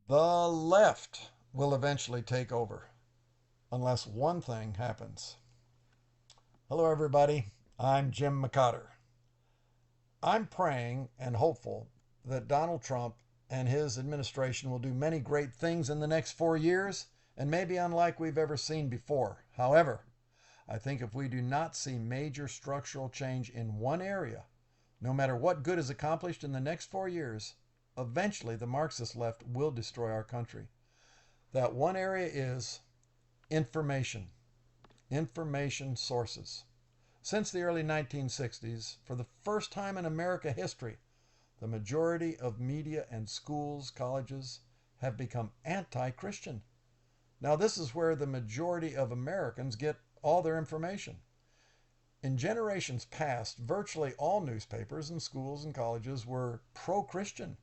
The left will eventually take over unless one thing happens. Hello, everybody. I'm Jim McCotter. I'm praying and hopeful that Donald Trump and his administration will do many great things in the next 4 years and maybe unlike we've ever seen before. However, I think if we do not see major structural change in one area, no matter what good is accomplished in the next 4 years, eventually the Marxist left will destroy our country. That one area is information, information sources. Since the early 1960s, for the first time in America history, the majority of media and schools, colleges have become anti Christian. Now, this is where the majority of Americans get all their information. In generations past, virtually all newspapers and schools and colleges were pro Christian.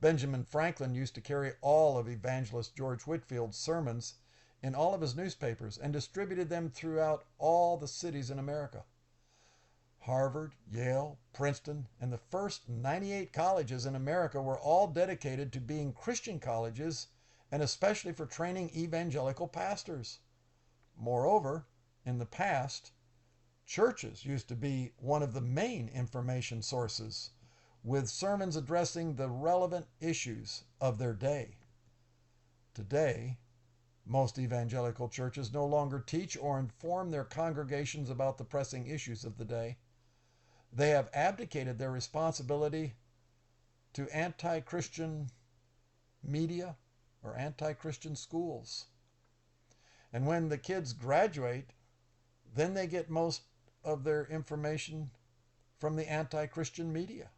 Benjamin Franklin used to carry all of evangelist George Whitefield's sermons in all of his newspapers and distributed them throughout all the cities in America. Harvard, Yale, Princeton, and the first 98 colleges in America were all dedicated to being Christian colleges and especially for training evangelical pastors. Moreover, in the past, churches used to be one of the main information sources, with sermons addressing the relevant issues of their day. Today, most evangelical churches no longer teach or inform their congregations about the pressing issues of the day. They have abdicated their responsibility to anti Christian media or anti Christian schools. And when the kids graduate, then they get most of their information from the anti Christian media.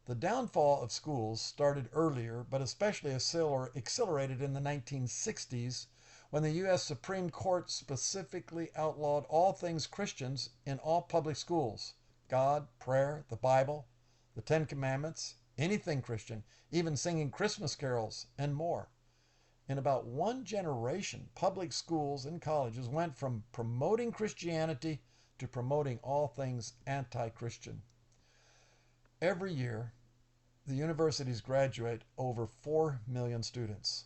The downfall of schools started earlier, but especially accelerated in the 1960s when the U.S. Supreme Court specifically outlawed all things Christians in all public schools: God, prayer, the Bible, the Ten Commandments, anything Christian, even singing Christmas carols, and more. In about one generation, public schools and colleges went from promoting Christianity to promoting all things anti Christian. Every year, the universities graduate over 4 million students.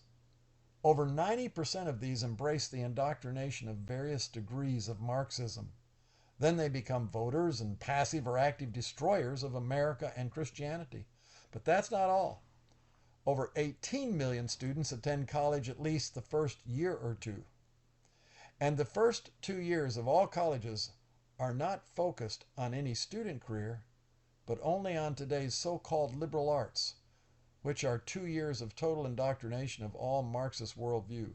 Over 90% of these embrace the indoctrination of various degrees of Marxism. Then they become voters and passive or active destroyers of America and Christianity. But that's not all. Over 18 million students attend college at least the first year or two. And the first 2 years of all colleges are not focused on any student career, but only on today's so-called liberal arts, which are 2 years of total indoctrination of all Marxist worldview.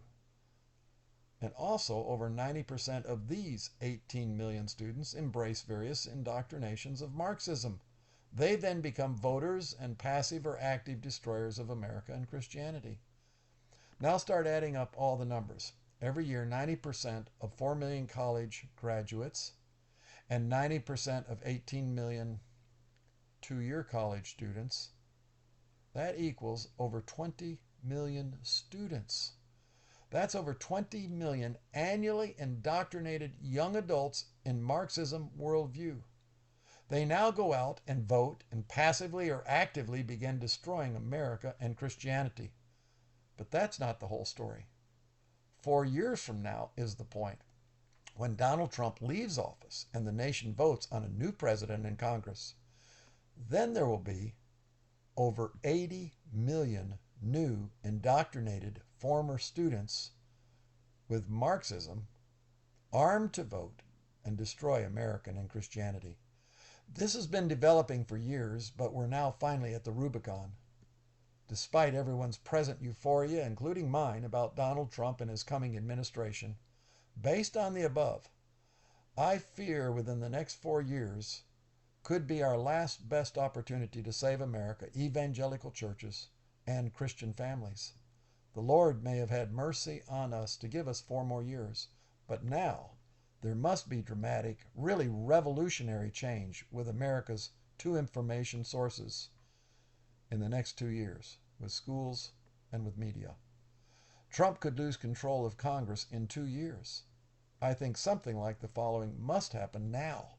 And also, over 90% of these 18 million students embrace various indoctrinations of Marxism. They then become voters and passive or active destroyers of America and Christianity. Now start adding up all the numbers. Every year, 90% of 4 million college graduates and 90% of 18 million two-year college students. That equals over 20 million students. That's over 20 million annually indoctrinated young adults in Marxism worldview. They now go out and vote and passively or actively begin destroying America and Christianity. But that's not the whole story. 4 years from now is the point. When Donald Trump leaves office and the nation votes on a new president and Congress, then there will be over 80 million new indoctrinated former students with Marxism armed to vote and destroy American and Christianity. This has been developing for years, but we're now finally at the Rubicon. Despite everyone's present euphoria, including mine, about Donald Trump and his coming administration, based on the above, I fear within the next 4 years could be our last best opportunity to save America, evangelical churches, and Christian families. The Lord may have had mercy on us to give us 4 more years, but now there must be dramatic, really revolutionary change with America's two information sources in the next 2 years, with schools and with media. Trump could lose control of Congress in 2 years. I think something like the following must happen now.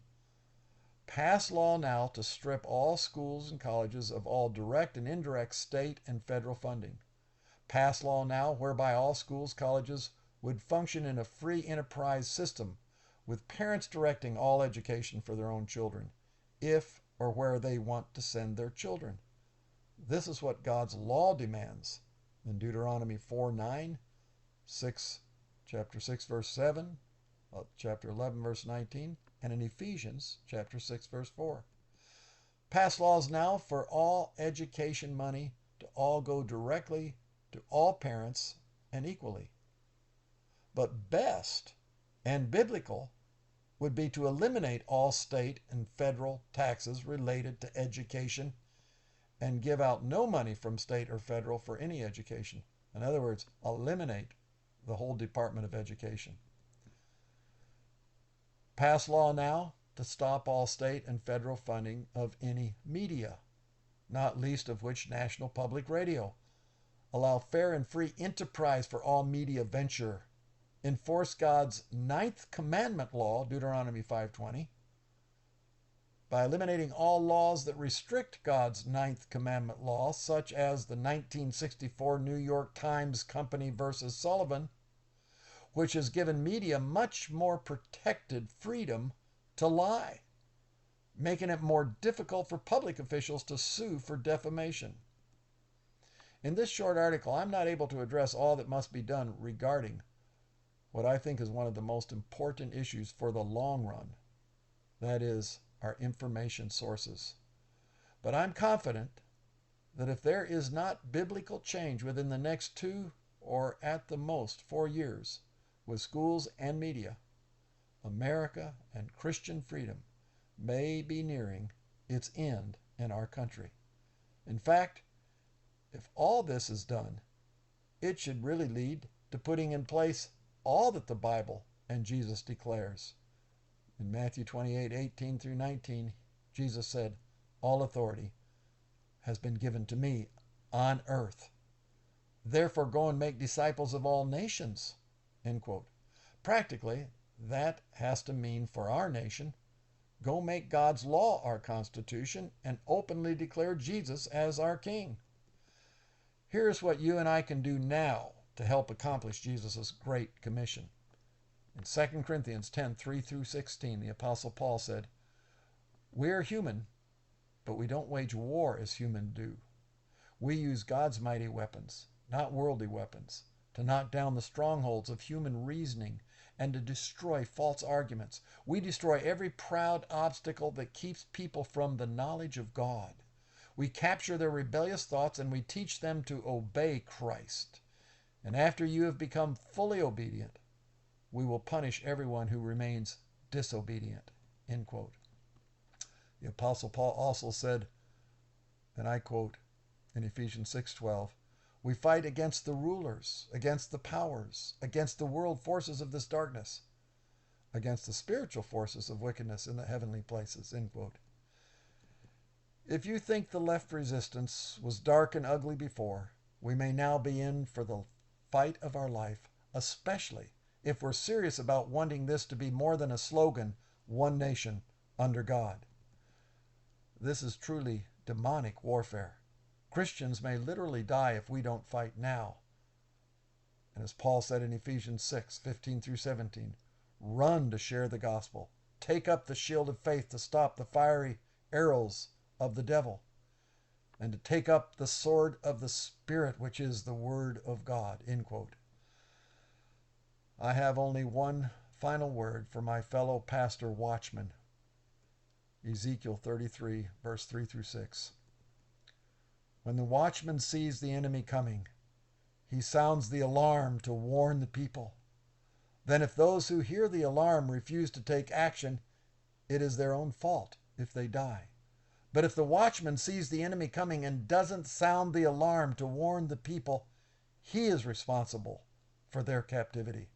Pass law now to strip all schools and colleges of all direct and indirect state and federal funding. Pass law now whereby all schools, colleges would function in a free enterprise system with parents directing all education for their own children, if or where they want to send their children. This is what God's law demands in Deuteronomy 4:9, chapter 6, verse 7, chapter 11, verse 19, and in Ephesians chapter 6, verse 4. Pass laws now for all education money to all go directly to all parents and equally. But best and biblical would be to eliminate all state and federal taxes related to education and give out no money from state or federal for any education. In other words, eliminate the whole Department of Education. Pass law now to stop all state and federal funding of any media, not least of which National Public Radio. Allow fair and free enterprise for all media venture. Enforce God's ninth commandment law, Deuteronomy 5:20, by eliminating all laws that restrict God's ninth commandment law, such as the 1964 New York Times Company versus Sullivan, which has given media much more protected freedom to lie, making it more difficult for public officials to sue for defamation. In this short article, I'm not able to address all that must be done regarding what I think is one of the most important issues for the long run, that is, our information sources. But I'm confident that if there is not biblical change within the next 2 or at the most 4 years with schools and media, America and Christian freedom may be nearing its end in our country. In fact, if all this is done, it should really lead to putting in place all that the Bible and Jesus declares. In Matthew 28:18 through 19, Jesus said, "All authority has been given to me on earth. Therefore go and make disciples of all nations." End quote. Practically, that has to mean for our nation, go make God's law our constitution and openly declare Jesus as our King. Here's what you and I can do now to help accomplish Jesus' Great Commission. In 2 Corinthians 10:3 through 16, the Apostle Paul said, "We are human, but we don't wage war as humans do. We use God's mighty weapons, not worldly weapons, to knock down the strongholds of human reasoning and to destroy false arguments. We destroy every proud obstacle that keeps people from the knowledge of God. We capture their rebellious thoughts and we teach them to obey Christ. And after you have become fully obedient, we will punish everyone who remains disobedient." End quote. The Apostle Paul also said, and I quote in Ephesians 6:12, "We fight against the rulers, against the powers, against the world forces of this darkness, against the spiritual forces of wickedness in the heavenly places." End quote. If you think the left resistance was dark and ugly before, we may now be in for the fight of our life, especially if we're serious about wanting this to be more than a slogan, one nation under God. This is truly demonic warfare. Christians may literally die if we don't fight now. And as Paul said in Ephesians 6:15 through 17, run to share the gospel. Take up the shield of faith to stop the fiery arrows of the devil, and to take up the sword of the Spirit, which is the word of God. End quote. I have only one final word for my fellow pastor watchmen. Ezekiel 33, verse 3 through 6. When the watchman sees the enemy coming, he sounds the alarm to warn the people. Then if those who hear the alarm refuse to take action, it is their own fault if they die. But if the watchman sees the enemy coming and doesn't sound the alarm to warn the people, he is responsible for their captivity.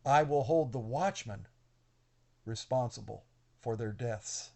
I will hold the watchman responsible for their deaths.